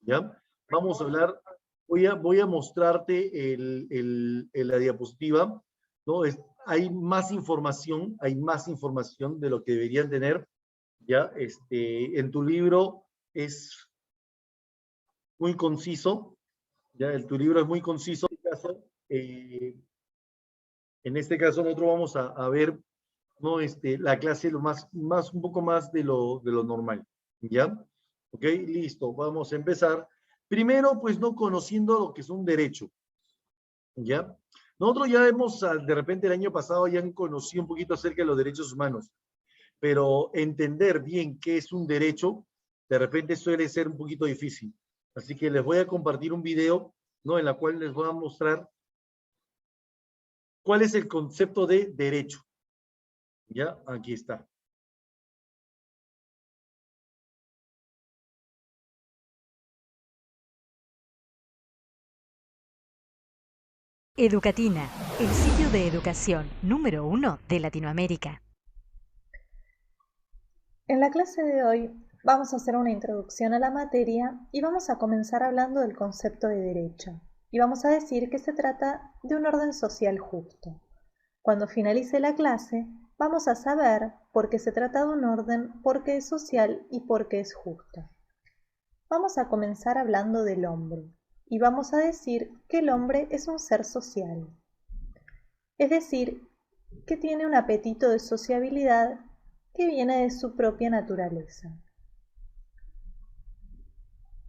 ¿ya? Vamos a hablar, voy a mostrarte la diapositiva, ¿no? Hay más información de lo que deberían tener, ¿ya? En tu libro es muy conciso, ¿ya? Tu libro es muy conciso. En este caso nosotros vamos a ver, ¿no? La clase un poco más de lo normal, ¿ya? Ok, listo, vamos a empezar. Primero, pues, no conociendo lo que es un derecho, ¿ya? Nosotros ya hemos, de repente el año pasado ya han conocido un poquito acerca de los derechos humanos, pero entender bien qué es un derecho, de repente suele ser un poquito difícil. Así que les voy a compartir un video, ¿no? En la cual les voy a mostrar cuál es el concepto de derecho. Ya, aquí está. Educatina, el sitio de educación número 1 de Latinoamérica. En la clase de hoy vamos a hacer una introducción a la materia y vamos a comenzar hablando del concepto de derecho. Y vamos a decir que se trata de un orden social justo. Cuando finalice la clase, vamos a saber por qué se trata de un orden, por qué es social y por qué es justo. Vamos a comenzar hablando del hombre y vamos a decir que el hombre es un ser social. Es decir, que tiene un apetito de sociabilidad que viene de su propia naturaleza.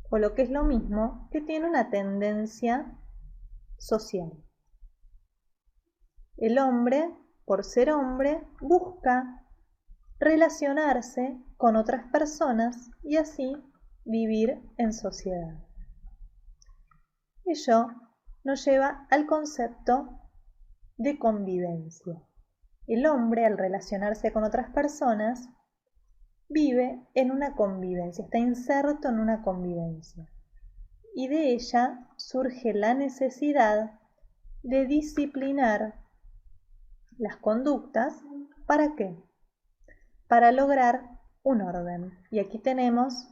O lo que es lo mismo, que tiene una tendencia social. El hombre, por ser hombre, busca relacionarse con otras personas y así vivir en sociedad. Ello nos lleva al concepto de convivencia. El hombre, al relacionarse con otras personas, vive en una convivencia, está inserto en una convivencia. Y de ella surge la necesidad de disciplinar las conductas. ¿Para qué? Para lograr un orden. Y aquí tenemos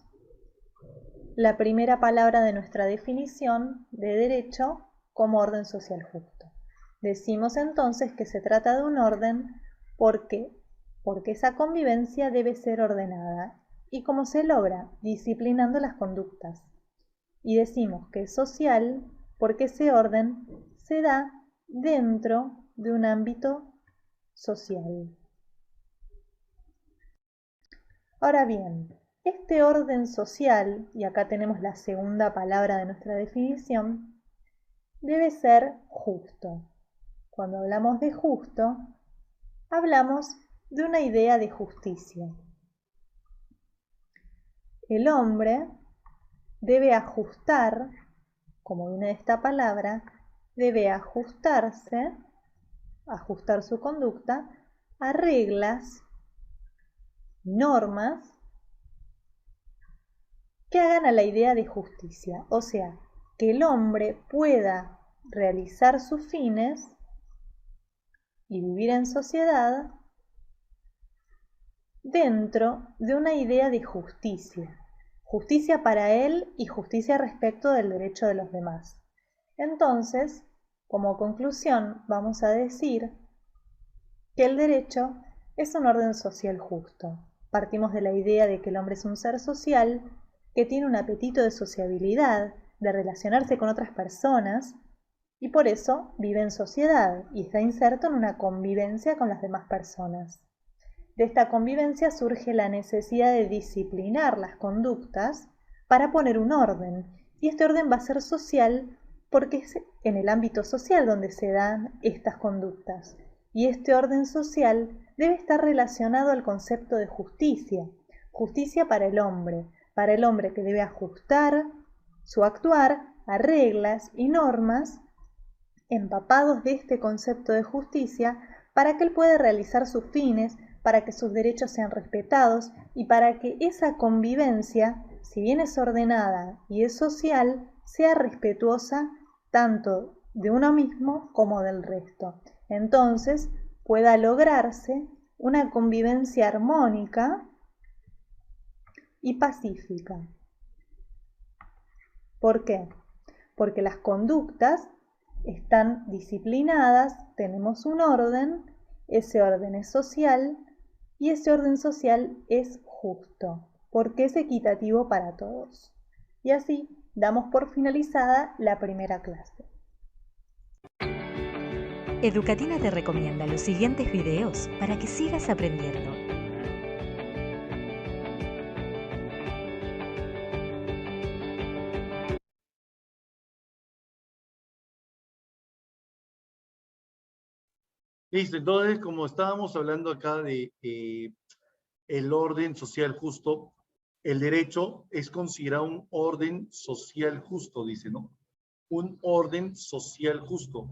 la primera palabra de nuestra definición de derecho como orden social justo. Decimos entonces que se trata de un orden porque esa convivencia debe ser ordenada. ¿Y cómo se logra? Disciplinando las conductas. Y decimos que es social porque ese orden se da dentro de un ámbito social. Ahora bien, este orden social, y acá tenemos la segunda palabra de nuestra definición, debe ser justo. Cuando hablamos de justo, hablamos de una idea de justicia. El hombre debe ajustar, como viene de esta palabra, debe ajustarse, ajustar su conducta a reglas, normas que hagan a la idea de justicia, o sea, que el hombre pueda realizar sus fines y vivir en sociedad dentro de una idea de justicia, justicia para él y justicia respecto del derecho de los demás. Entonces, como conclusión, vamos a decir que el derecho es un orden social justo. Partimos de la idea de que el hombre es un ser social, que tiene un apetito de sociabilidad, de relacionarse con otras personas, y por eso vive en sociedad y está inserto en una convivencia con las demás personas. De esta convivencia surge la necesidad de disciplinar las conductas para poner un orden, y este orden va a ser social porque es en el ámbito social donde se dan estas conductas. Y este orden social debe estar relacionado al concepto de justicia, justicia para el hombre que debe ajustar su actuar a reglas y normas empapados de este concepto de justicia para que él pueda realizar sus fines, para que sus derechos sean respetados y para que esa convivencia, si bien es ordenada y es social, sea respetuosa tanto de uno mismo como del resto. Entonces pueda lograrse una convivencia armónica y pacífica. ¿Por qué? Porque las conductas están disciplinadas, tenemos un orden, ese orden es social y ese orden social es justo, porque es equitativo para todos. Y así damos por finalizada la primera clase. Educatina te recomienda los siguientes videos para que sigas aprendiendo. Listo, entonces, como estábamos hablando acá de el orden social justo, el derecho es considerado un orden social justo, dice, ¿no? Un orden social justo.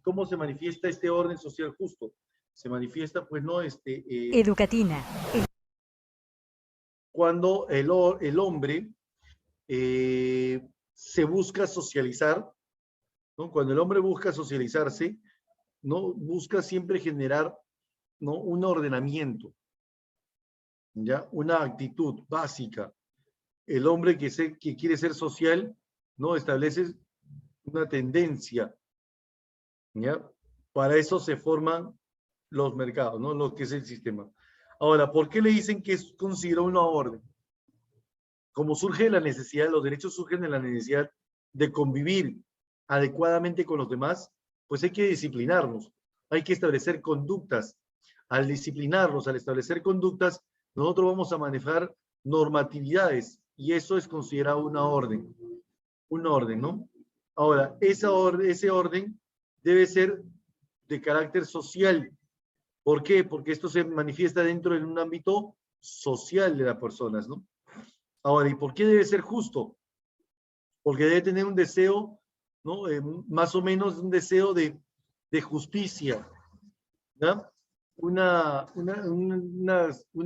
¿Cómo se manifiesta este orden social justo? Se manifiesta, pues, ¿no? Educatina. Cuando el hombre se busca socializar, ¿no? Cuando el hombre busca socializarse, ¿no? Busca siempre generar, ¿no? Un ordenamiento, ¿ya? Una actitud básica. El hombre que quiere ser social, ¿no? Establece una tendencia, ¿ya? Para eso se forman los mercados, ¿no? Lo que es el sistema. Ahora, ¿por qué le dicen que es considerado una orden? Como surge la necesidad, los derechos surgen de la necesidad de convivir adecuadamente con los demás, pues hay que disciplinarnos, hay que establecer conductas. Al disciplinarnos, al establecer conductas, nosotros vamos a manejar normatividades y eso es considerado una orden, ¿no? Ahora, ese orden debe ser de carácter social. ¿Por qué? Porque esto se manifiesta dentro de un ámbito social de las personas, ¿no? Ahora, ¿y por qué debe ser justo? Porque debe tener un deseo, ¿no? Más o menos un deseo de justicia, ¿no? Una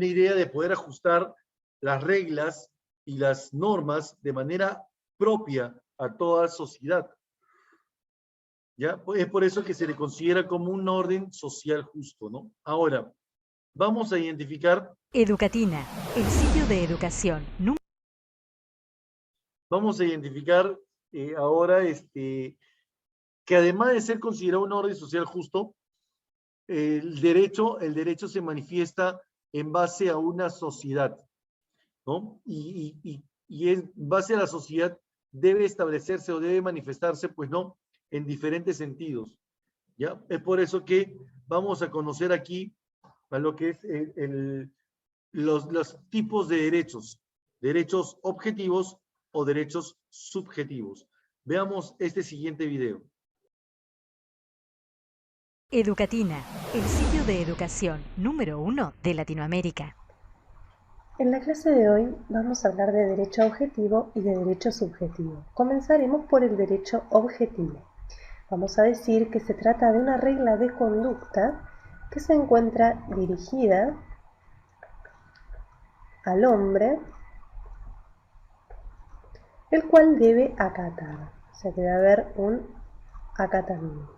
idea de poder ajustar las reglas y las normas de manera propia a toda sociedad. ¿Ya? Es por eso que se le considera como un orden social justo, ¿no? Ahora, vamos a identificar... Educatina, el sitio de educación. Vamos a identificar ahora que además de ser considerado un orden social justo, el derecho se manifiesta en base a una sociedad, ¿no? Y en base a la sociedad debe establecerse o debe manifestarse, pues no, en diferentes sentidos, ¿ya? Es por eso que vamos a conocer aquí a lo que es los tipos de derechos objetivos o derechos subjetivos. Veamos este siguiente video. Educatina, el sitio de educación número 1 de Latinoamérica. En la clase de hoy vamos a hablar de derecho objetivo y de derecho subjetivo. Comenzaremos por el derecho objetivo. Vamos a decir que se trata de una regla de conducta que se encuentra dirigida al hombre, el cual debe acatar. O sea, debe haber un acatamiento.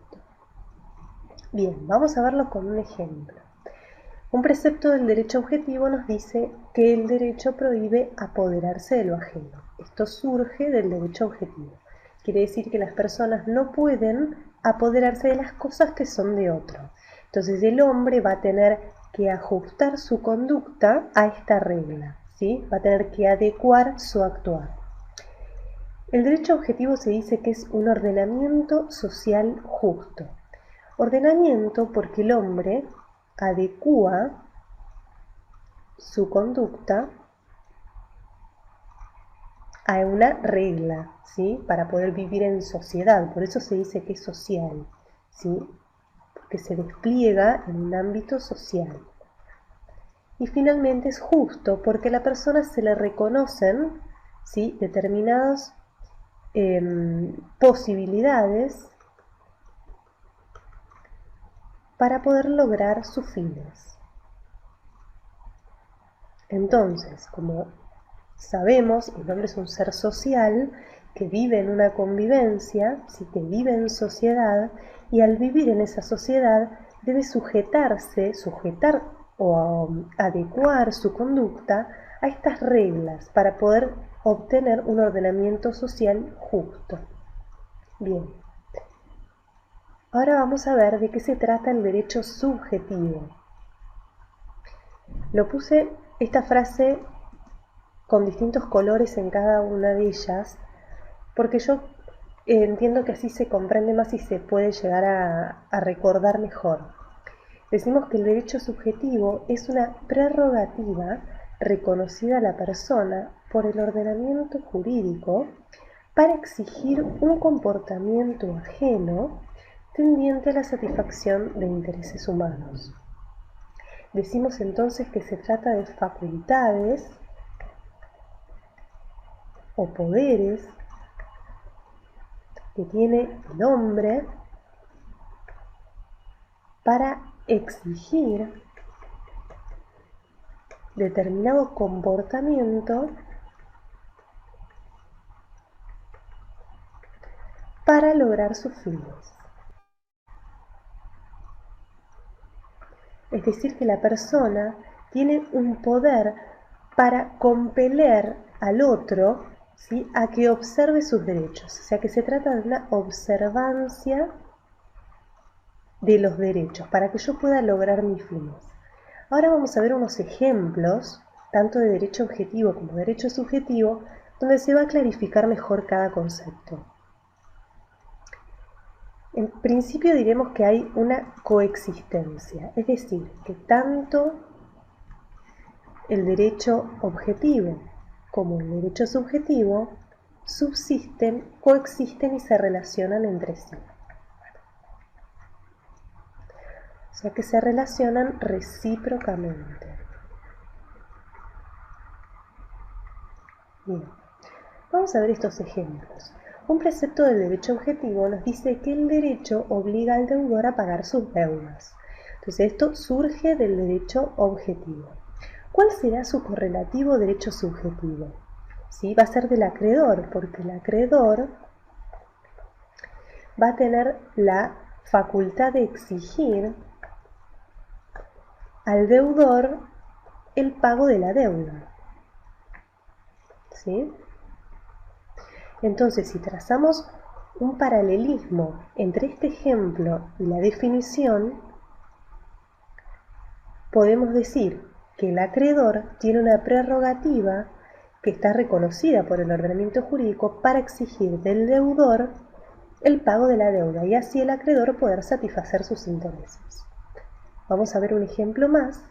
Bien, vamos a verlo con un ejemplo. Un precepto del derecho objetivo nos dice que el derecho prohíbe apoderarse de lo ajeno. Esto surge del derecho objetivo. Quiere decir que las personas no pueden apoderarse de las cosas que son de otro. Entonces el hombre va a tener que ajustar su conducta a esta regla, ¿sí? Va a tener que adecuar su actuar. El derecho objetivo se dice que es un ordenamiento social justo. Ordenamiento porque el hombre adecúa su conducta a una regla, ¿sí? Para poder vivir en sociedad. Por eso se dice que es social, ¿sí? Porque se despliega en un ámbito social. Y finalmente es justo porque a la persona se le reconocen, ¿sí? Determinadas posibilidades para poder lograr sus fines. Entonces, como sabemos, el hombre es un ser social que vive en una convivencia, ¿sí? Que vive en sociedad, y al vivir en esa sociedad debe sujetar o adecuar su conducta a estas reglas para poder obtener un ordenamiento social justo. Bien, ahora vamos a ver de qué se trata el derecho subjetivo. Lo puse esta frase con distintos colores en cada una de ellas, porque yo entiendo que así se comprende más y se puede llegar a recordar mejor. Decimos que el derecho subjetivo es una prerrogativa reconocida a la persona por el ordenamiento jurídico para exigir un comportamiento ajeno tendiente a la satisfacción de intereses humanos. Decimos entonces que se trata de facultades o poderes que tiene el hombre para exigir determinado comportamiento para lograr sus fines. Es decir, que la persona tiene un poder para compeler al otro, ¿sí?, a que observe sus derechos. O sea, que se trata de una observancia de los derechos para que yo pueda lograr mis fines. Ahora vamos a ver unos ejemplos, tanto de derecho objetivo como derecho subjetivo, donde se va a clarificar mejor cada concepto. En principio diremos que hay una coexistencia, es decir, que tanto el derecho objetivo como el derecho subjetivo subsisten, coexisten y se relacionan entre sí. O sea que se relacionan recíprocamente. Bien, vamos a ver estos ejemplos. Un precepto del derecho objetivo nos dice que el derecho obliga al deudor a pagar sus deudas. Entonces esto surge del derecho objetivo. ¿Cuál será su correlativo derecho subjetivo? ¿Sí? Va a ser del acreedor, porque el acreedor va a tener la facultad de exigir al deudor el pago de la deuda. ¿Sí? Entonces, si trazamos un paralelismo entre este ejemplo y la definición, podemos decir que el acreedor tiene una prerrogativa que está reconocida por el ordenamiento jurídico para exigir del deudor el pago de la deuda y así el acreedor poder satisfacer sus intereses. Vamos a ver un ejemplo más.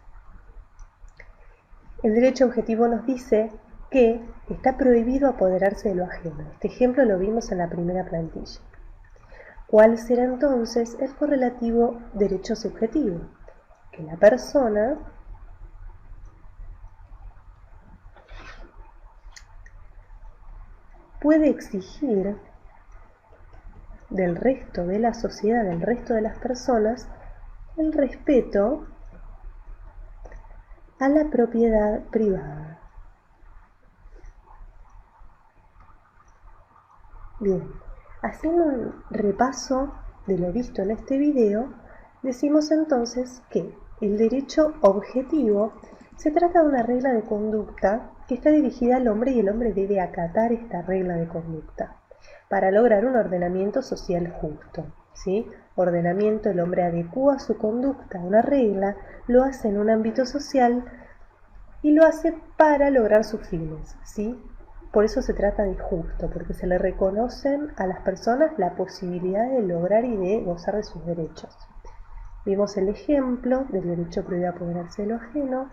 El derecho objetivo nos dice que está prohibido apoderarse de lo ajeno. Este ejemplo lo vimos en la primera plantilla. ¿Cuál será entonces el correlativo derecho subjetivo? Que la persona puede exigir del resto de la sociedad, del resto de las personas, el respeto a la propiedad privada. Bien, haciendo un repaso de lo visto en este video, decimos entonces que el derecho objetivo se trata de una regla de conducta que está dirigida al hombre y el hombre debe acatar esta regla de conducta para lograr un ordenamiento social justo. ¿Sí? Ordenamiento, el hombre adecúa su conducta a una regla, lo hace en un ámbito social y lo hace para lograr sus fines. ¿Sí? Por eso se trata de justo, porque se le reconocen a las personas la posibilidad de lograr y de gozar de sus derechos. Vimos el ejemplo del derecho prohibido a apoderarse de lo ajeno.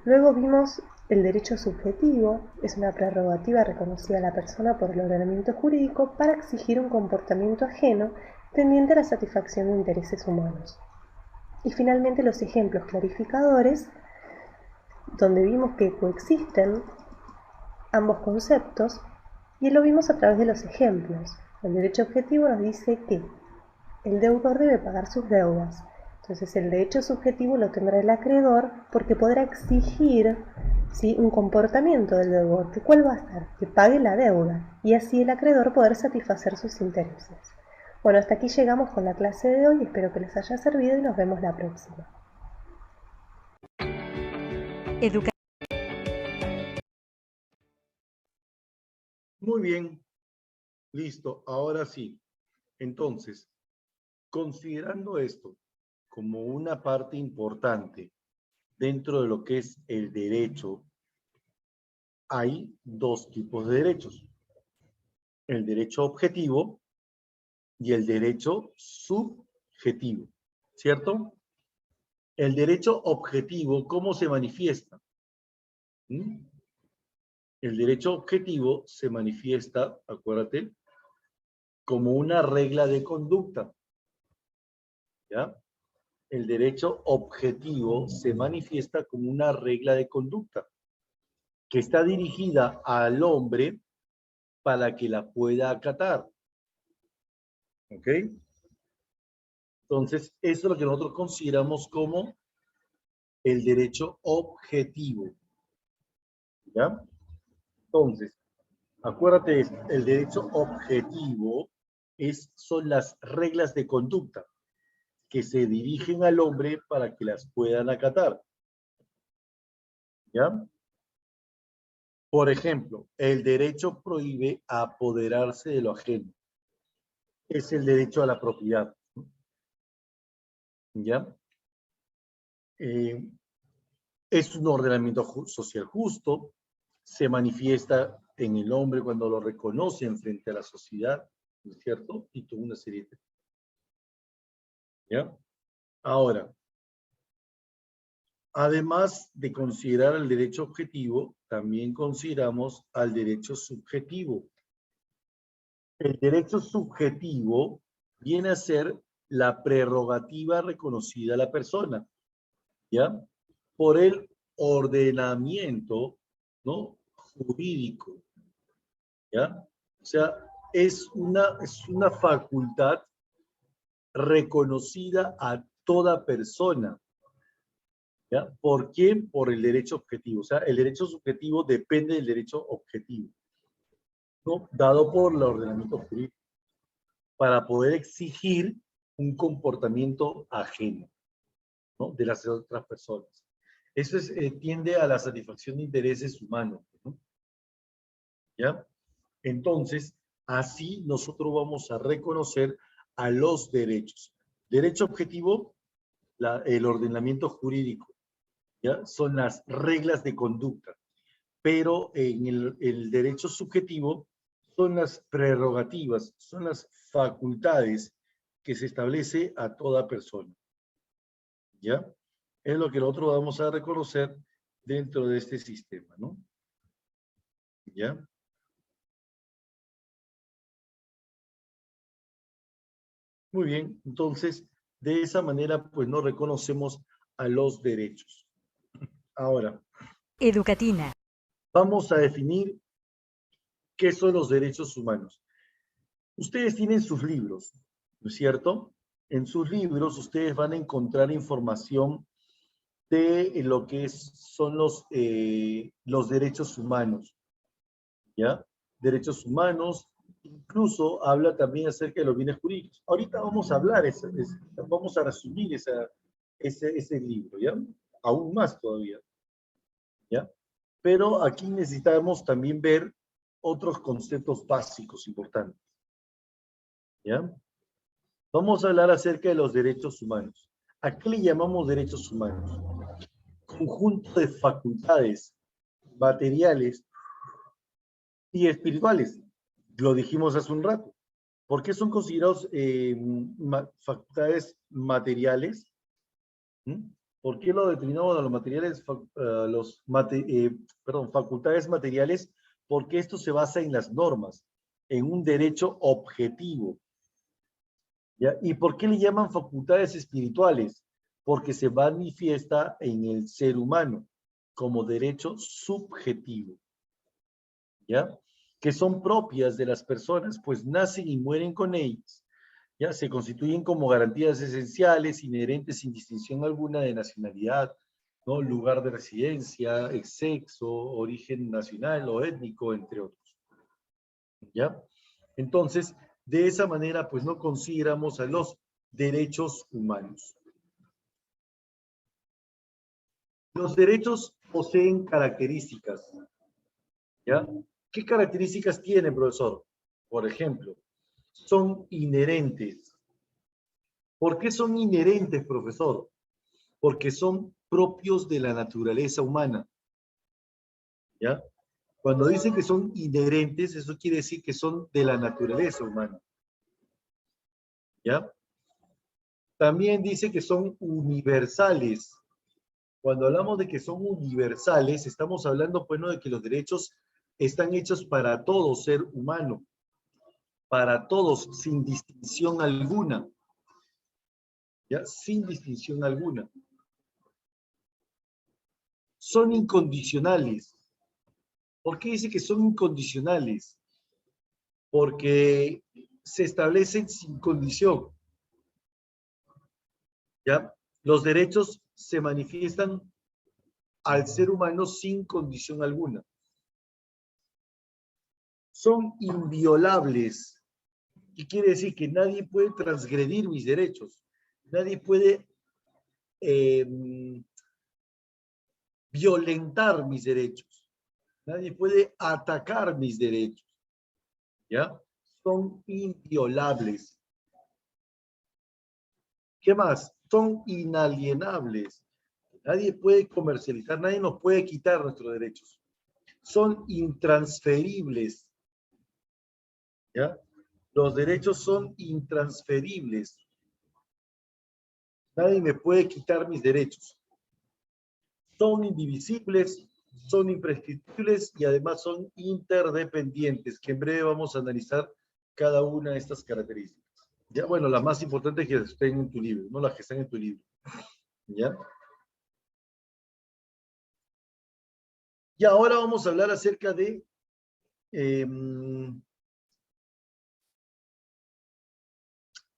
Luego vimos el derecho subjetivo, es una prerrogativa reconocida a la persona por el ordenamiento jurídico para exigir un comportamiento ajeno tendiente a la satisfacción de intereses humanos. Y finalmente los ejemplos clarificadores, donde vimos que coexisten ambos conceptos, y lo vimos a través de los ejemplos. El derecho objetivo nos dice que el deudor debe pagar sus deudas. Entonces el derecho subjetivo lo tendrá el acreedor porque podrá exigir, ¿sí?, un comportamiento del deudor. ¿Que cuál va a ser? Que pague la deuda y así el acreedor poder satisfacer sus intereses. Bueno, hasta aquí llegamos con la clase de hoy. Espero que les haya servido y nos vemos la próxima. Muy bien. Listo. Ahora sí. Entonces, considerando esto como una parte importante dentro de lo que es el derecho, hay dos tipos de derechos. El derecho objetivo y el derecho subjetivo, ¿cierto? El derecho objetivo, ¿cómo se manifiesta? ¿Mm? El derecho objetivo se manifiesta, acuérdate, como una regla de conducta, ¿ya? El derecho objetivo se manifiesta como una regla de conducta que está dirigida al hombre para que la pueda acatar. ¿Ok? Entonces, eso es lo que nosotros consideramos como el derecho objetivo. ¿Ya? Entonces, acuérdate de esto, el derecho objetivo son las reglas de conducta que se dirigen al hombre para que las puedan acatar. ¿Ya? Por ejemplo, el derecho prohíbe apoderarse de lo ajeno. Es el derecho a la propiedad. ¿Ya? Es un ordenamiento social justo, se manifiesta en el hombre cuando lo reconocen frente a la sociedad, ¿no es cierto? Y toda una serie de... ¿Ya? Ahora, además de considerar el derecho objetivo, también consideramos al derecho subjetivo. El derecho subjetivo viene a ser la prerrogativa reconocida a la persona, ¿ya? Por el ordenamiento, ¿no? Jurídico, ¿ya? O sea, es una facultad reconocida a toda persona, ¿ya? ¿Por qué? Por el derecho objetivo. O sea, el derecho subjetivo depende del derecho objetivo, ¿no? Dado por el ordenamiento jurídico, para poder exigir un comportamiento ajeno, ¿no? De las otras personas. Eso tiende a la satisfacción de intereses humanos, ¿no? ¿Ya? Entonces, así nosotros vamos a reconocer a los derechos. Derecho objetivo, el ordenamiento jurídico, ¿ya? Son las reglas de conducta. Pero en el derecho subjetivo son las prerrogativas, son las facultades que se establece a toda persona. ¿Ya? Es lo que nosotros vamos a reconocer dentro de este sistema, ¿no? ¿Ya? Muy bien, entonces, de esa manera, pues no reconocemos a los derechos. Ahora, Educatina. vamos a definir qué son los derechos humanos. Ustedes tienen sus libros, ¿no es cierto? En sus libros ustedes van a encontrar información de lo que son los derechos humanos, ¿ya? Derechos humanos, incluso habla también acerca de los bienes jurídicos. Ahorita vamos a hablar, vamos a resumir ese libro, ¿ya? Aún más todavía, ¿ya? Pero aquí necesitamos también ver otros conceptos básicos importantes, ¿ya? Vamos a hablar acerca de los derechos humanos. ¿A qué le llamamos derechos humanos? Conjunto de facultades materiales y espirituales. Lo dijimos hace un rato. ¿Por qué son considerados facultades materiales? ¿Mm? ¿Por qué lo determinamos a los materiales, facultades materiales? Porque esto se basa en las normas, en un derecho objetivo. ¿Ya? ¿Y por qué le llaman facultades espirituales? Porque se manifiesta en el ser humano como derecho subjetivo, ¿ya? Que son propias de las personas, pues nacen y mueren con ellas, ¿ya? Se constituyen como garantías esenciales, inherentes sin distinción alguna de nacionalidad, ¿no? Lugar de residencia, sexo, origen nacional o étnico, entre otros, ¿ya? Entonces, de esa manera, pues no consideramos a los derechos humanos. Los derechos poseen características, ¿ya? ¿Qué características tienen, profesor? Por ejemplo, son inherentes. ¿Por qué son inherentes, profesor? Porque son propios de la naturaleza humana. ¿Ya? Cuando dice que son inherentes, eso quiere decir que son de la naturaleza humana. ¿Ya? También dice que son universales. Cuando hablamos de que son universales, estamos hablando, pues, ¿no?, de que los derechos están hechos para todo ser humano, para todos, sin distinción alguna. ¿Ya? Sin distinción alguna. Son incondicionales. ¿Por qué dice que son incondicionales? Porque se establecen sin condición. ¿Ya? Los derechos se manifiestan al ser humano sin condición alguna. Son inviolables. ¿Qué quiere decir? Que nadie puede transgredir mis derechos. Nadie puede violentar mis derechos. Nadie puede atacar mis derechos. ¿Ya? Son inviolables. ¿Qué más? Son inalienables. Nadie puede comercializar, nadie nos puede quitar nuestros derechos. Son intransferibles. ¿Ya? Los derechos son intransferibles. Nadie me puede quitar mis derechos. Son indivisibles, son imprescriptibles y además son interdependientes, que en breve vamos a analizar cada una de estas características. Ya, bueno, las más importantes que estén en tu libro, no las que están en tu libro. ¿Ya? Y ahora vamos a hablar acerca de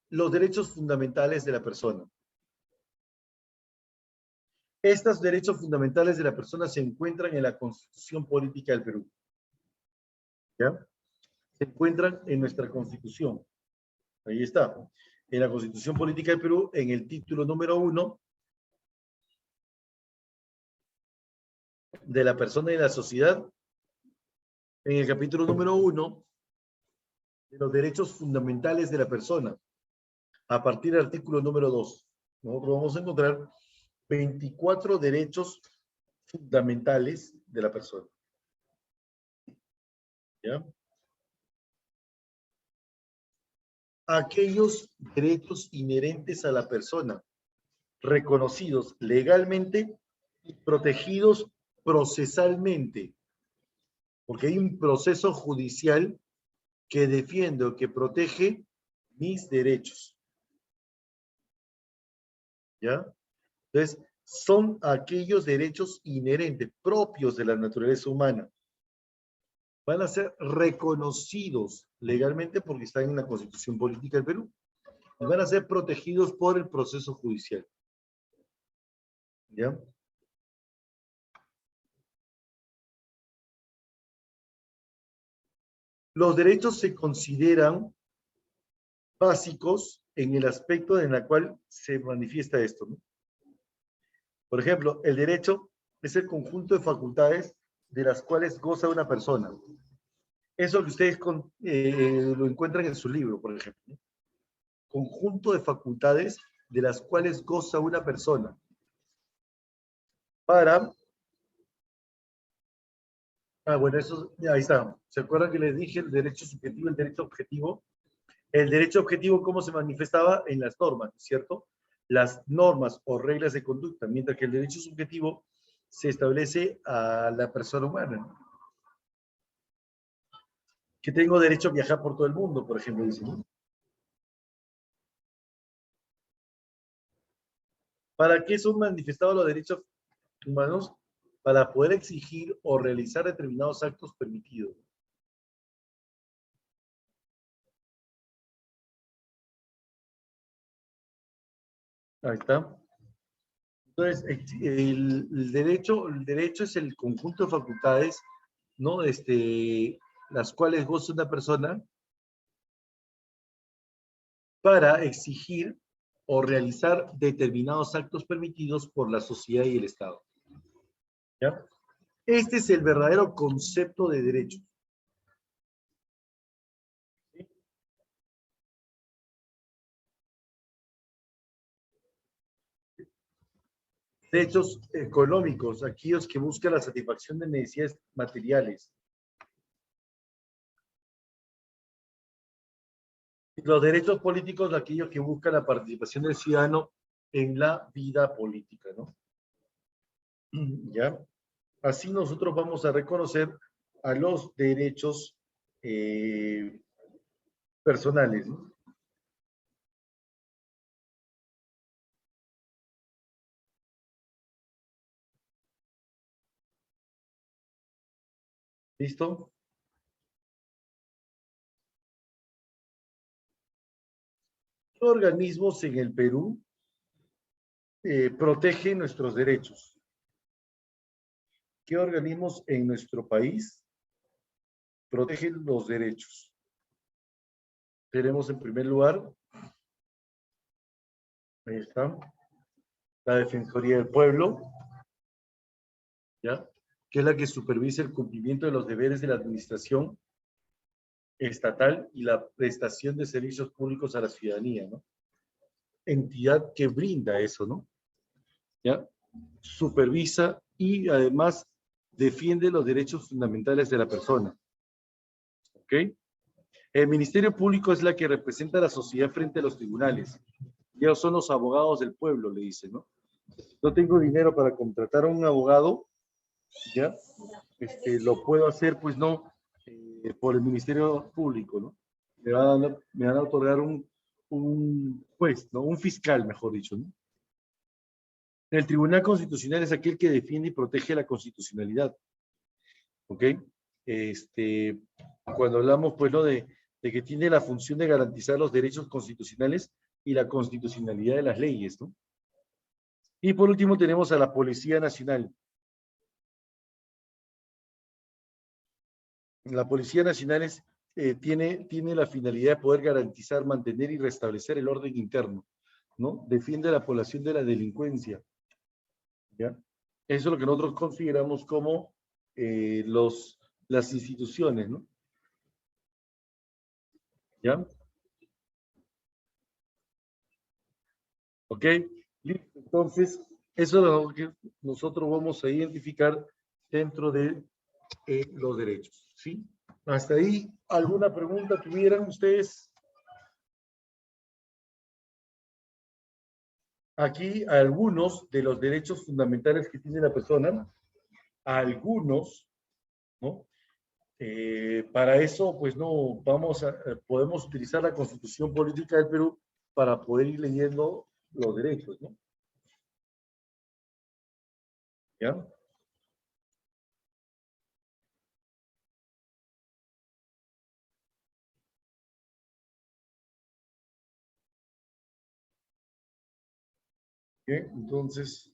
los derechos fundamentales de la persona. Estos derechos fundamentales de la persona se encuentran en la Constitución Política del Perú. ¿Ya? Se encuentran en nuestra Constitución. Ahí está. En la Constitución Política del Perú, en el título número 1, de la persona y la sociedad, en el capítulo número 1, de los derechos fundamentales de la persona, a partir del artículo número 2. Nosotros vamos a encontrar 24 derechos fundamentales de la persona. ¿Ya? Aquellos derechos inherentes a la persona, reconocidos legalmente y protegidos procesalmente, porque hay un proceso judicial que defiende o que protege mis derechos. ¿Ya? Entonces, son aquellos derechos inherentes, propios de la naturaleza humana. Van a ser reconocidos legalmente porque están en la Constitución Política del Perú. Y van a ser protegidos por el proceso judicial. ¿Ya? Los derechos se consideran básicos en el aspecto en el cual se manifiesta esto, ¿no? Por ejemplo, el derecho es el conjunto de facultades de las cuales goza una persona. Eso que ustedes lo encuentran en su libro, por ejemplo, ¿no? Conjunto de facultades de las cuales goza una persona. Para... bueno, eso, ahí está. ¿Se acuerdan que les dije el derecho subjetivo y el derecho objetivo? El derecho objetivo, ¿cómo se manifestaba? En las normas, ¿cierto? Las normas o reglas de conducta, mientras que el derecho subjetivo se establece a la persona humana. Que tengo derecho a viajar por todo el mundo, por ejemplo, dice, ¿no? ¿Para qué son manifestados los derechos humanos? Para poder exigir o realizar determinados actos permitidos. Ahí está. Entonces, el derecho es el conjunto de facultades, ¿no? Las cuales goza una persona para exigir o realizar determinados actos permitidos por la sociedad y el Estado. ¿Ya? Este es el verdadero concepto de derecho. Derechos económicos, aquellos que buscan la satisfacción de necesidades materiales. Los derechos políticos, aquellos que buscan la participación del ciudadano en la vida política, ¿no? ¿Ya? Así nosotros vamos a reconocer a los derechos personales, ¿no? ¿Listo? ¿Qué organismos en el Perú protegen nuestros derechos? ¿Qué organismos en nuestro país protegen los derechos? Tenemos en primer lugar, ahí está, la Defensoría del Pueblo, ¿ya? Que es la que supervisa el cumplimiento de los deberes de la administración estatal y la prestación de servicios públicos a la ciudadanía, ¿no? Entidad que brinda eso, ¿no? ¿Ya? Supervisa y además defiende los derechos fundamentales de la persona. ¿Ok? El Ministerio Público es la que representa a la sociedad frente a los tribunales. Ellos son los abogados del pueblo, le dicen, ¿no? No tengo dinero para contratar a un abogado, ¿ya? Lo puedo hacer, pues no, por el Ministerio Público, ¿no? Me van a otorgar un juez, ¿no? Un fiscal, mejor dicho, ¿no? El Tribunal Constitucional es aquel que defiende y protege la constitucionalidad, ¿ok? Cuando hablamos, pues, ¿no? de que tiene la función de garantizar los derechos constitucionales y la constitucionalidad de las leyes, ¿no? Y por último tenemos a la Policía Nacional. La Policía Nacional tiene la finalidad de poder garantizar, mantener y restablecer el orden interno, ¿no? Defiende a la población de la delincuencia, ¿ya? Eso es lo que nosotros consideramos como las instituciones, ¿no? ¿Ya? ¿Ok? Listo. Entonces, eso es lo que nosotros vamos a identificar dentro de los derechos, ¿sí? Hasta ahí, ¿alguna pregunta tuvieran ustedes? Aquí algunos de los derechos fundamentales que tiene la persona, algunos, ¿no? Para eso, pues no, podemos utilizar la Constitución Política del Perú para poder ir leyendo los derechos, ¿no? ¿Ya? Bien, entonces,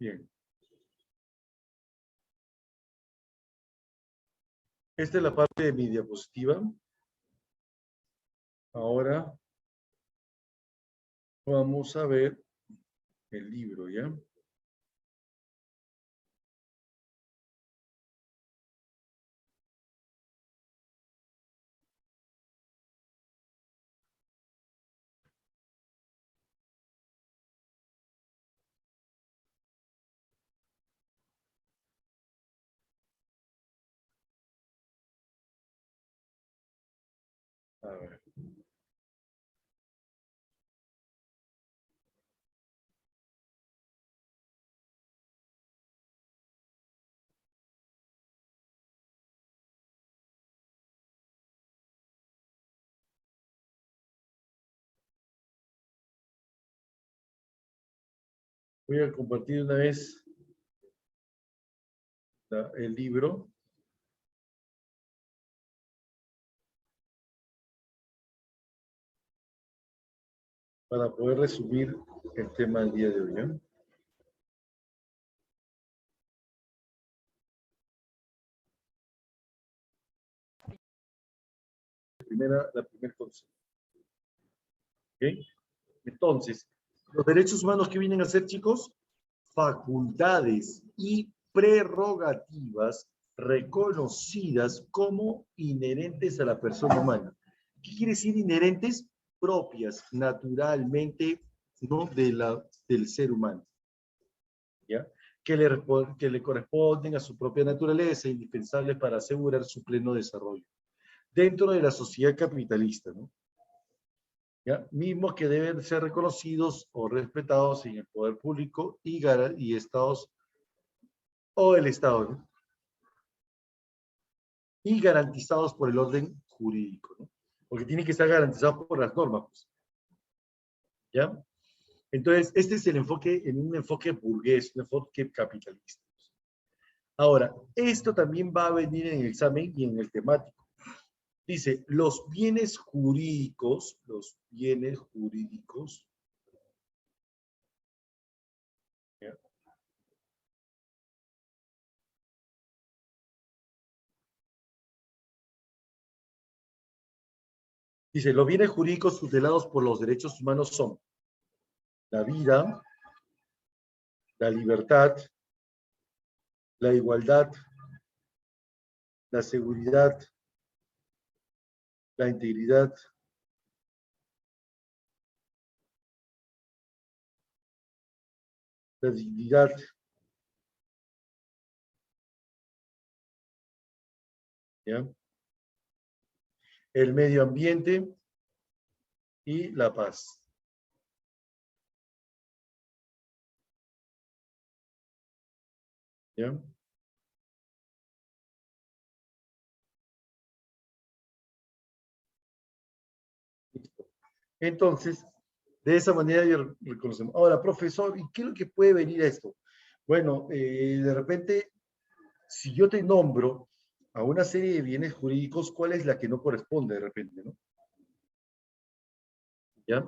bien. Esta es la parte de mi diapositiva. Ahora vamos a ver el libro, ¿ya? A ver. Voy a compartir una vez el libro. Para poder resumir el tema del día de hoy, ¿ya? La primera concepto. ¿Ok? Entonces, los derechos humanos, ¿qué vienen a ser, chicos? Facultades y prerrogativas reconocidas como inherentes a la persona humana. ¿Qué quiere decir inherentes? Propias, naturalmente, ¿no? del ser humano. ¿Ya? Que le corresponden a su propia naturaleza, indispensables para asegurar su pleno desarrollo. Dentro de la sociedad capitalista, ¿no? ¿Ya? Mismos que deben ser reconocidos o respetados en el poder público y estados, o el Estado, ¿no? Y garantizados por el orden jurídico, ¿no? Porque tiene que estar garantizado por las normas, pues. ¿Ya? Entonces, este es el enfoque, en un enfoque burgués, un enfoque capitalista. Ahora, esto también va a venir en el examen y en el temático. Dice, los bienes jurídicos, ¿ya? Dice, los bienes jurídicos tutelados por los derechos humanos son la vida, la libertad, la igualdad, la seguridad, la integridad, la dignidad, ¿ya? El medio ambiente y la paz. ¿Ya? Listo. Entonces, de esa manera ya reconocemos. Ahora, profesor, ¿y qué es lo que puede venir a esto? Bueno, de repente, si yo te nombro a una serie de bienes jurídicos, ¿cuál es la que no corresponde de repente, no? ¿Ya?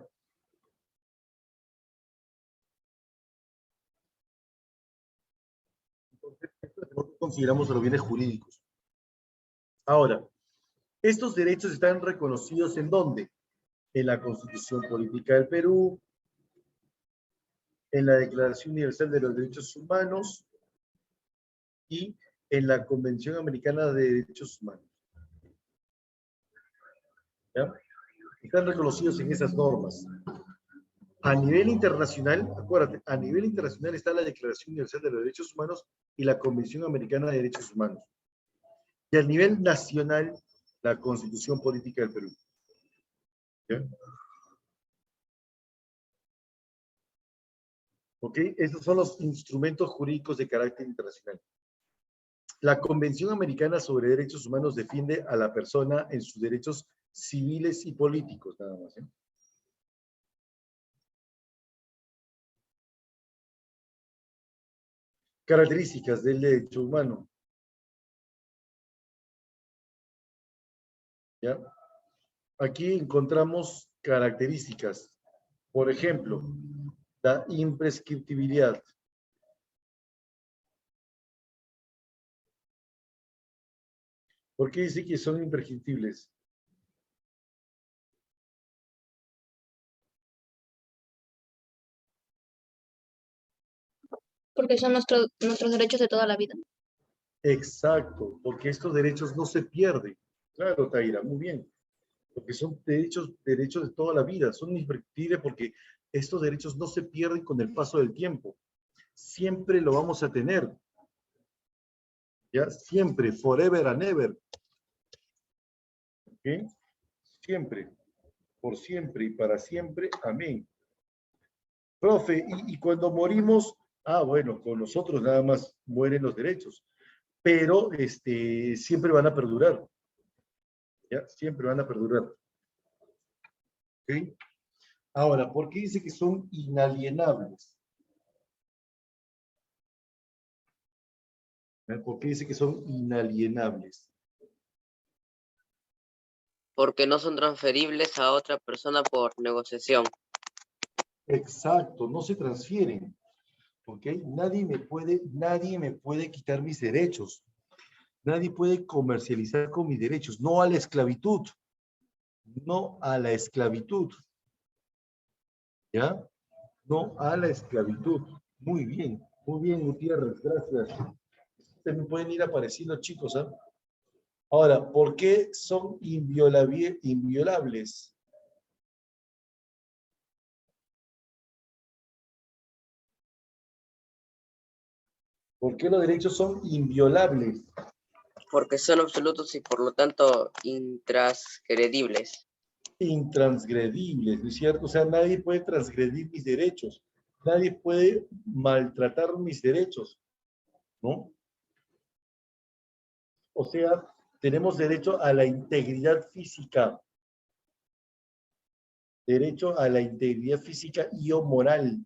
Entonces, esto es lo que consideramos los bienes jurídicos. Ahora, estos derechos están reconocidos ¿en dónde? En la Constitución Política del Perú, en la Declaración Universal de los Derechos Humanos y en la Convención Americana de Derechos Humanos. ¿Ya? Están reconocidos en esas normas. A nivel internacional, acuérdate, a nivel internacional está la Declaración Universal de los Derechos Humanos y la Convención Americana de Derechos Humanos. Y a nivel nacional, la Constitución Política del Perú. ¿Ya? ¿Ok? Esos son los instrumentos jurídicos de carácter internacional. La Convención Americana sobre Derechos Humanos defiende a la persona en sus derechos civiles y políticos, nada más. ¿Eh? Características del derecho humano. ¿Ya? Aquí encontramos características. Por ejemplo, la imprescriptibilidad. ¿Por qué dice que son imprescriptibles? Porque son nuestros derechos de toda la vida. Exacto, porque estos derechos no se pierden. Claro, Taira, muy bien. Porque son derechos de toda la vida, son imprescriptibles porque estos derechos no se pierden con el paso del tiempo. Siempre lo vamos a tener. ¿Ya? Siempre, forever and ever. ¿Ok? Siempre, por siempre y para siempre. Amén. Profe, y cuando morimos, bueno, con nosotros nada más mueren los derechos, pero siempre van a perdurar. ¿Ya? Siempre van a perdurar. ¿Ok? Ahora, ¿por qué dice que son inalienables? ¿Por qué dice que son inalienables? Porque no son transferibles a otra persona por negociación. Exacto, no se transfieren. ¿Ok? Nadie me puede quitar mis derechos. Nadie puede comercializar con mis derechos. No a la esclavitud. No a la esclavitud. ¿Ya? No a la esclavitud. Muy bien, Gutiérrez, gracias. también pueden ir apareciendo, chicos, ¿ah? Ahora, ¿por qué son inviolables? ¿Por qué los derechos son inviolables? Porque son absolutos y por lo tanto intransgredibles. Intransgredibles, ¿no es cierto? O sea, nadie puede transgredir mis derechos. Nadie puede maltratar mis derechos, ¿no? O sea, tenemos derecho a la integridad física. Derecho a la integridad física y o moral.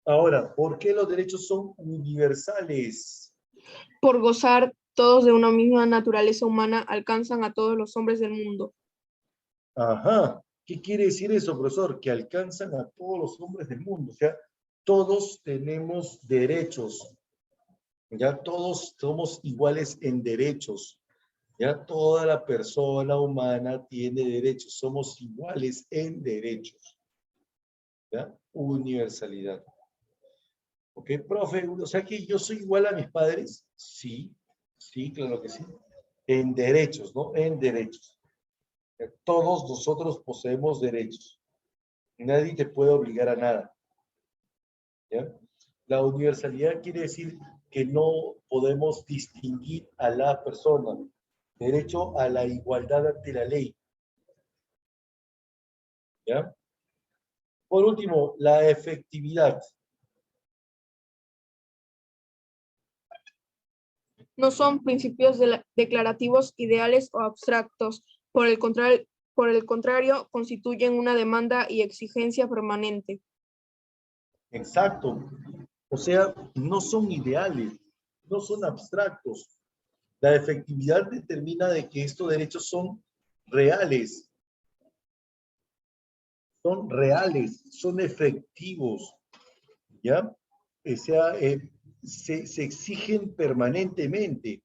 Ahora, ¿por qué los derechos son universales? Por gozar todos de una misma naturaleza humana, alcanzan a todos los hombres del mundo. Ajá. ¿Qué quiere decir eso, profesor? Que alcanzan a todos los hombres del mundo. O sea, todos tenemos derechos. Ya todos somos iguales en derechos. Ya toda la persona humana tiene derechos. Somos iguales en derechos. ¿Ya? Universalidad. ¿Ok, profe? O sea que yo soy igual a mis padres. Sí, sí, claro que sí. En derechos, ¿no? En derechos. Todos nosotros poseemos derechos. Nadie te puede obligar a nada. ¿Ya? La universalidad quiere decir que no podemos distinguir a la persona. Derecho a la igualdad ante la ley. ¿Ya? Por último, la efectividad. No son principios declarativos, ideales o abstractos. Por el contrario, constituyen una demanda y exigencia permanente. Exacto. O sea, no son ideales, no son abstractos. La efectividad determina de que estos derechos son efectivos, ¿ya? O sea, se exigen permanentemente,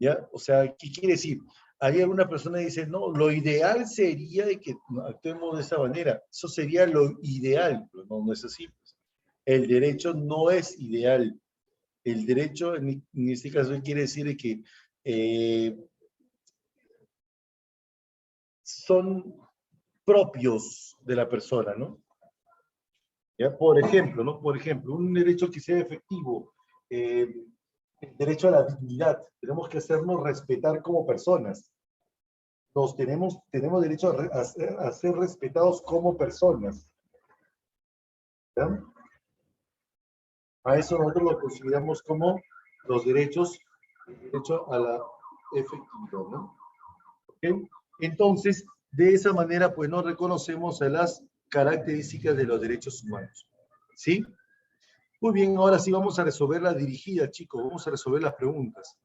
¿ya? O sea, ¿qué quiere decir? Hay alguna persona que dice, no, lo ideal sería de que actuemos de esa manera. Eso sería lo ideal, pero no, no es así. El derecho no es ideal. El derecho, en este caso, quiere decir que son propios de la persona, ¿no? ¿Ya? Por ejemplo, ¿no? Por ejemplo, un derecho que sea efectivo, el derecho a la dignidad. Tenemos que hacernos respetar como personas. Tenemos derecho a ser respetados como personas. ¿Ya? A eso nosotros lo consideramos como los derechos, el derecho a la efectividad, ¿no? ¿Okay? Entonces, de esa manera, pues no reconocemos a las características de los derechos humanos. ¿Sí? Muy bien, ahora sí vamos a resolver la dirigida, chicos. Vamos a resolver las preguntas.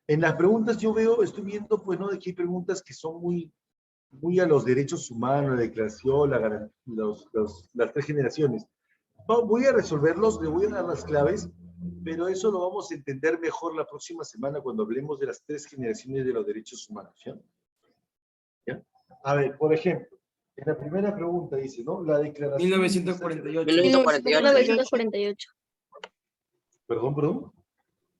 En las preguntas estoy viendo, pues, ¿no? De que hay preguntas que son muy a los derechos humanos, la declaración, las tres generaciones. Voy a resolverlos, le voy a dar las claves, pero eso lo vamos a entender mejor la próxima semana cuando hablemos de las tres generaciones de los derechos humanos. ¿Ya? ¿Ya? A ver, por ejemplo, en la primera pregunta dice, ¿no? La declaración... 1948. 1948. Perdón.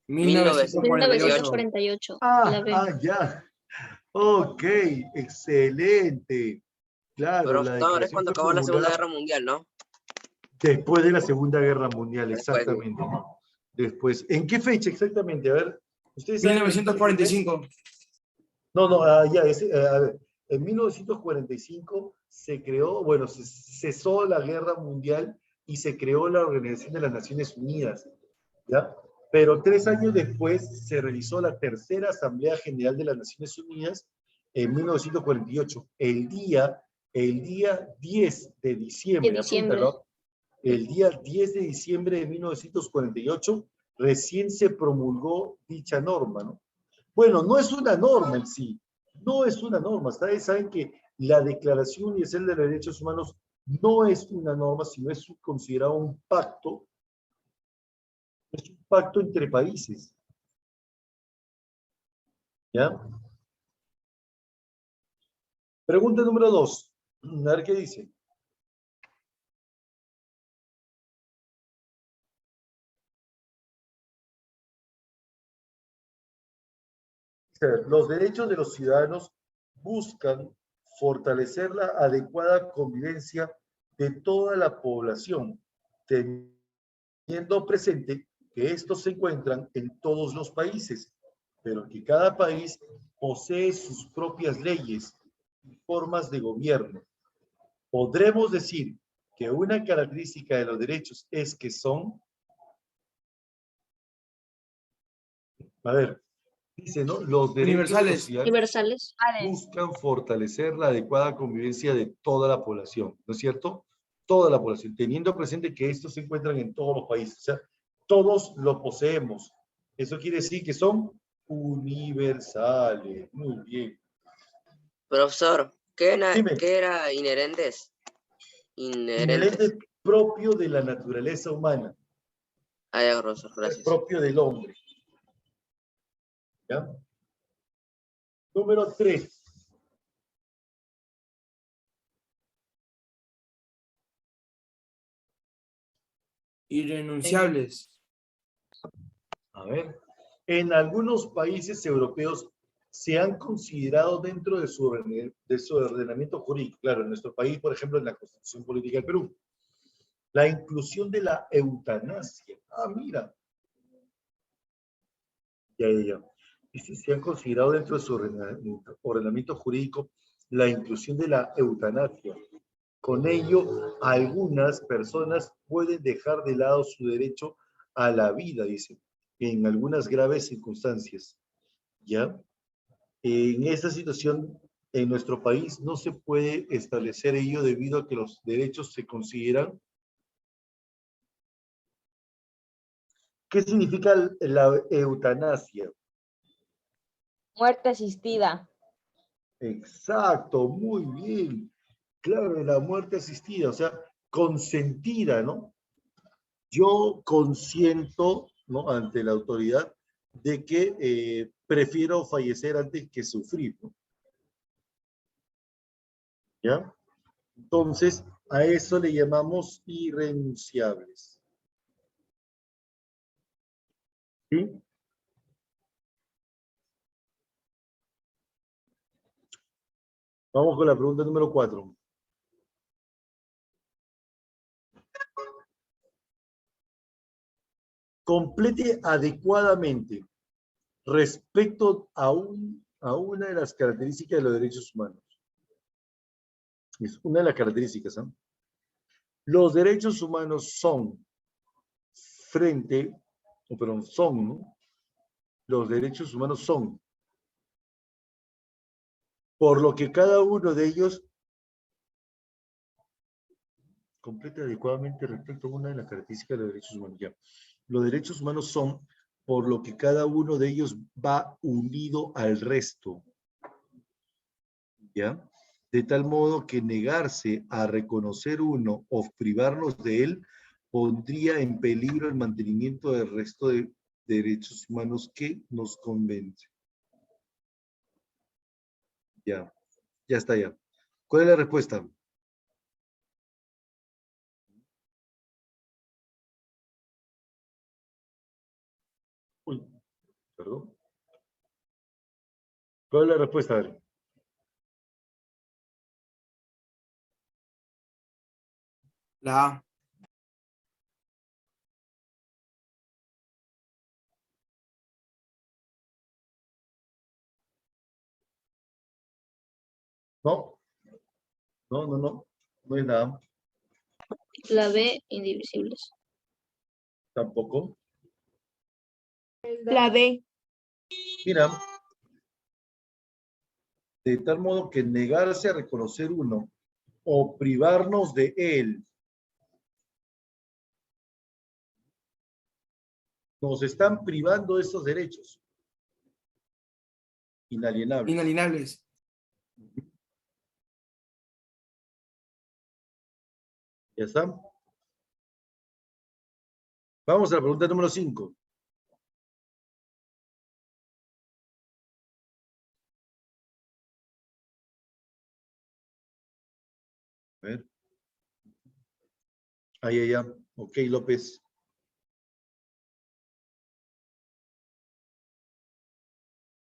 1948. 1948. La B. Ya. Ok, excelente. Claro, Pero la hasta ahora es declaración cuando fue acabó la Segunda promulgada Guerra Mundial, ¿no? después de la Segunda Guerra Mundial, Después, exactamente. Después. ¿En qué fecha exactamente? A ver, ustedes saben. 1945. No, ya, a ver, en 1945 se creó, bueno, cesó la Guerra Mundial y se creó la Organización de las Naciones Unidas, ¿ya? Pero 3 años después se realizó la tercera Asamblea General de las Naciones Unidas en 1948, el día 10 de diciembre, De diciembre. apúntalo, el día 10 de diciembre de 1948 recién se promulgó dicha norma, ¿no? Bueno, no es una norma en sí, no es una norma. Ustedes saben que la Declaración Universal de los Derechos Humanos no es una norma, sino es considerado un pacto entre países. ¿Ya? Pregunta número 2. A ver qué dice. Los derechos de los ciudadanos buscan fortalecer la adecuada convivencia de toda la población, teniendo presente que estos se encuentran en todos los países, pero que cada país posee sus propias leyes y formas de gobierno. Podremos decir que una característica de los derechos es que son, a ver, dice, ¿no? Los derechos Universales. Universales. buscan fortalecer la adecuada convivencia de toda la población, ¿no es cierto? Toda la población, teniendo presente que estos se encuentran en todos los países, o sea, todos lo poseemos. Eso quiere decir que son universales. Muy bien. Profesor, Dime. ¿qué era inherentes? Inherente propio de la naturaleza humana. Ah, ya, profesor, gracias. Propio del hombre. ¿Ya? Número 3. Irrenunciables. A ver. En algunos países europeos se han considerado dentro de su ordenamiento jurídico. Claro, en nuestro país, por ejemplo, en la Constitución Política del Perú, la inclusión de la eutanasia. Ah, mira. Ya. Y si se han considerado dentro de su ordenamiento jurídico la inclusión de la eutanasia. Con ello, algunas personas pueden dejar de lado su derecho a la vida, dice, en algunas graves circunstancias. ¿Ya? En esta situación, en nuestro país no se puede establecer ello debido a que los derechos se consideran. ¿Qué significa la eutanasia? Muerte asistida. Exacto, muy bien. Claro, la muerte asistida, o sea, consentida, ¿no? Yo consiento, ¿no? Ante la autoridad de que prefiero fallecer antes que sufrir, ¿no? ¿Ya? Entonces, a eso le llamamos irrenunciables. ¿Sí? Vamos con la pregunta número 4. Complete adecuadamente respecto a una de las características de los derechos humanos. Es una de las características, ¿no? Los derechos humanos son ¿no? Los derechos humanos son, por lo que cada uno de ellos complete adecuadamente respecto a una de las características de los derechos humanos. Ya. Los derechos humanos son, por lo que cada uno de ellos va unido al resto. ¿Ya? De tal modo que negarse a reconocer uno o privarnos de él pondría en peligro el mantenimiento del resto de derechos humanos que nos convence. Ya está ya. ¿Cuál es la respuesta? Uy, perdón. ¿Cuál es la respuesta? A ver. La A. No. No es nada. La B, indivisibles. Tampoco. La D. Mira, de tal modo que negarse a reconocer uno o privarnos de él nos están privando de estos derechos inalienables. Inalienables. ¿Ya está? Vamos a la pregunta número 5. A ver. Ahí. Ok, López.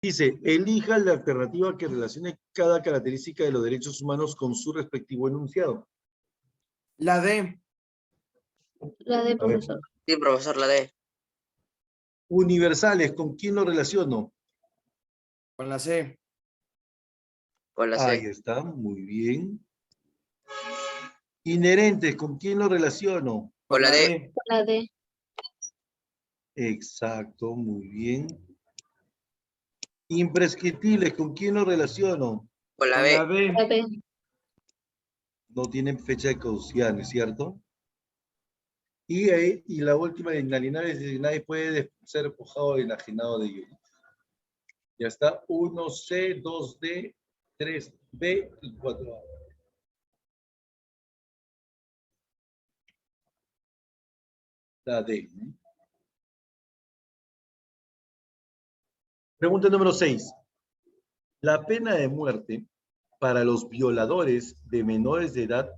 Dice, elija la alternativa que relacione cada característica de los derechos humanos con su respectivo enunciado. La D. La D, A ver. profesor. Sí, profesor, la D. Universales, ¿con quién lo relaciono? Con la C. Con la Ahí C. está, muy bien. Inherentes, ¿con quién lo relaciono? Con la D. D. La D. Exacto, muy bien. Imprescriptibles, ¿con quién lo relaciono? Con la Con la B. B. La B. No tienen fecha de caducidad, ¿no es cierto? Y la última, inalienables, es que nadie puede ser despojado o enajenado de ellos. Ya está, 1C, 2D, 3B y 4A. La D. ¿No? Pregunta número 6. La pena de muerte para los violadores de menores de edad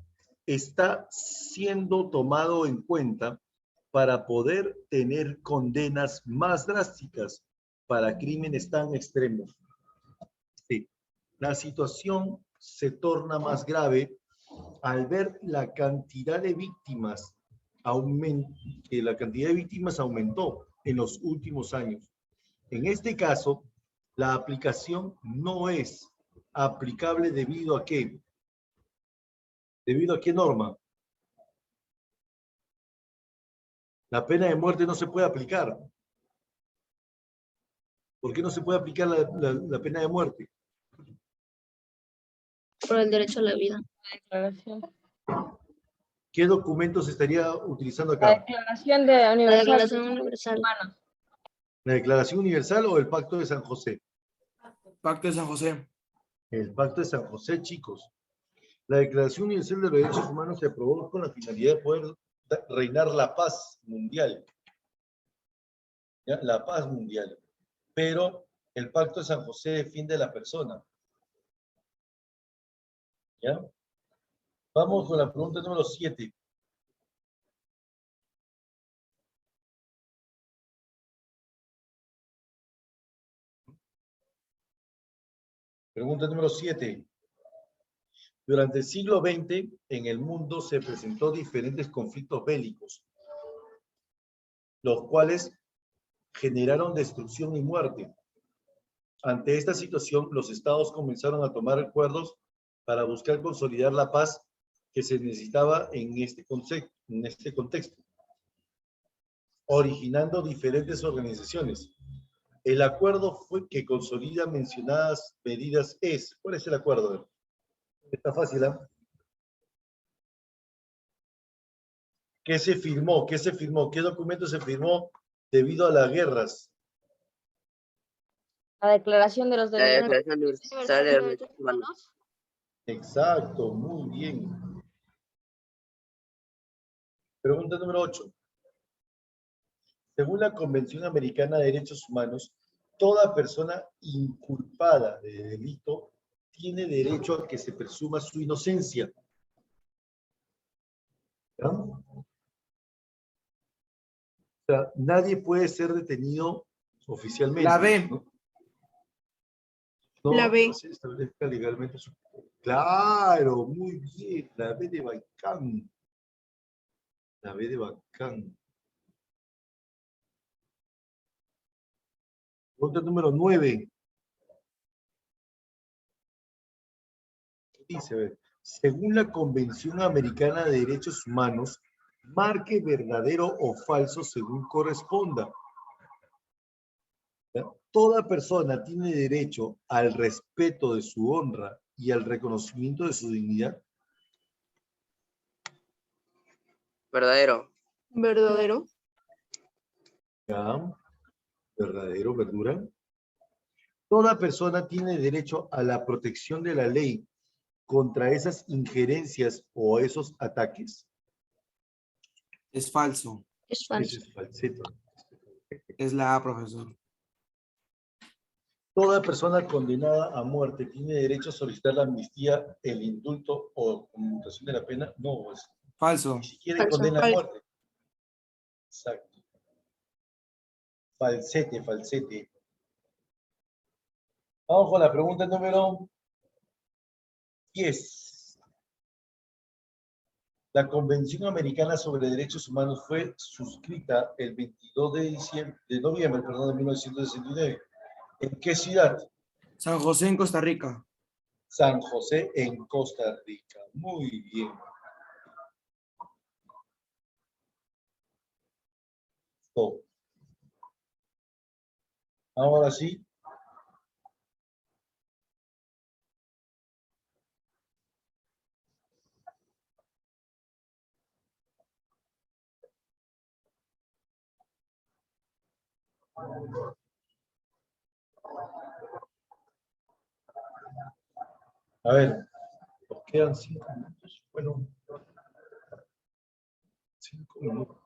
está siendo tomado en cuenta para poder tener condenas más drásticas para crímenes tan extremos. Sí. La situación se torna más grave al ver la cantidad de víctimas que la cantidad de víctimas aumentó en los últimos años. En este caso, la aplicación no es aplicable debido a qué. ¿Debido a qué norma? La pena de muerte no se puede aplicar. ¿Por qué no se puede aplicar la pena de muerte? Por el derecho a la vida. Declaración. ¿Qué documentos estaría utilizando La acá? Declaración de La Universal de Declaración Derechos Universal. Humanos. ¿La Declaración Universal o el Pacto de San José? Pacto de San José. El Pacto de San José, chicos. La Declaración Universal de los Derechos Humanos se aprobó con la finalidad de poder reinar la paz mundial. ¿Ya? La paz mundial. Pero el Pacto de San José defiende a la persona. ¿Ya? Vamos con la pregunta número 7. Pregunta número 7. Durante el siglo XX, en el mundo se presentó diferentes conflictos bélicos, los cuales generaron destrucción y muerte. Ante esta situación, los estados comenzaron a tomar acuerdos para buscar consolidar la paz que se necesitaba en este contexto, originando diferentes organizaciones. El acuerdo que consolida mencionadas medidas es, ¿cuál es el acuerdo? Está fácil, ¿eh? ¿Qué se firmó? ¿Qué se firmó? ¿Qué documento se firmó debido a las guerras? La Declaración de los La Derechos Declaración Universal de los Derechos Humanos. Exacto, muy bien. Pregunta número 8. Según la Convención Americana de Derechos Humanos, toda persona inculpada de delito tiene derecho a que se presuma su inocencia. ¿Ya? O sea, nadie puede ser detenido oficialmente. La B. ¿No? No, La B. se establezca legalmente su... Claro, muy bien. La B de Bacán. La B de Bacán. Pregunta número 9. Dice, a ver, según la Convención Americana de Derechos Humanos, marque verdadero o falso según corresponda. ¿Ya? Toda persona tiene derecho al respeto de su honra y al reconocimiento de su dignidad. Verdadero. Verdadero. ¿Ya? Verdadero, verdura. Toda persona tiene derecho a la protección de la ley contra esas injerencias o esos ataques. Es falso. Es Ese falso. es falseto. Es la A, profesor. Toda persona condenada a muerte tiene derecho a solicitar la amnistía, el indulto o conmutación de la pena. No, es, Falso. ni siquiera Falso. condena a muerte. Exacto. Falsete, falsete. Vamos con la pregunta número 10. La Convención Americana sobre Derechos Humanos fue suscrita el 22 de noviembre de 1969. ¿En qué ciudad? San José en Costa Rica. San José, en Costa Rica. Muy bien. Oh. Ahora sí. A ver, nos quedan 5 minutos. Bueno, 5 minutos.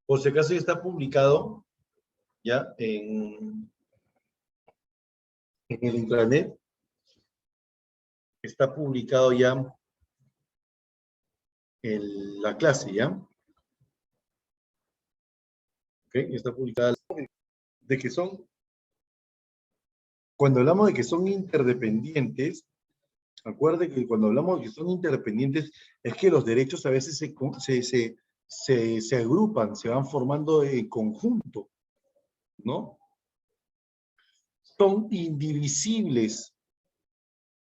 Por si acaso ya está publicado ya en el intranet. Está publicado ya la clase, ¿ya? Ok, está publicada. De que son, cuando hablamos de que son interdependientes, acuérdense que cuando hablamos de que son interdependientes, es que los derechos a veces se agrupan, se van formando en conjunto, ¿no? Son indivisibles.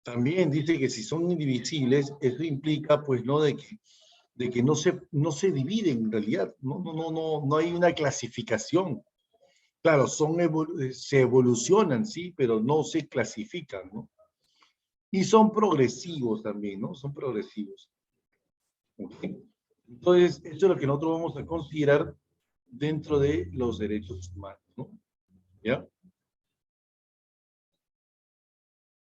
También dice que si son indivisibles, eso implica, pues, ¿no? De que no se dividen en realidad, no hay una clasificación. Claro, se evolucionan, sí, pero no se clasifican, ¿no? Y son progresivos también, ¿no? Son progresivos. ¿Okay? Entonces, eso es lo que nosotros vamos a considerar dentro de los derechos humanos, ¿no? ¿Ya?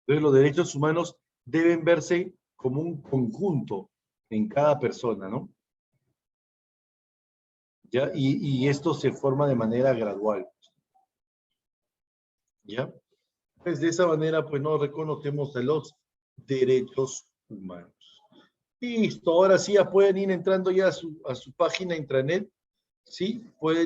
Entonces, los derechos humanos deben verse como un conjunto en cada persona, ¿no? ¿Ya? Y esto se forma de manera gradual. ¿Ya? Pues de esa manera, pues no reconocemos a los derechos humanos. Listo, ahora sí ya pueden ir entrando ya a su página intranet, ¿sí? Pueden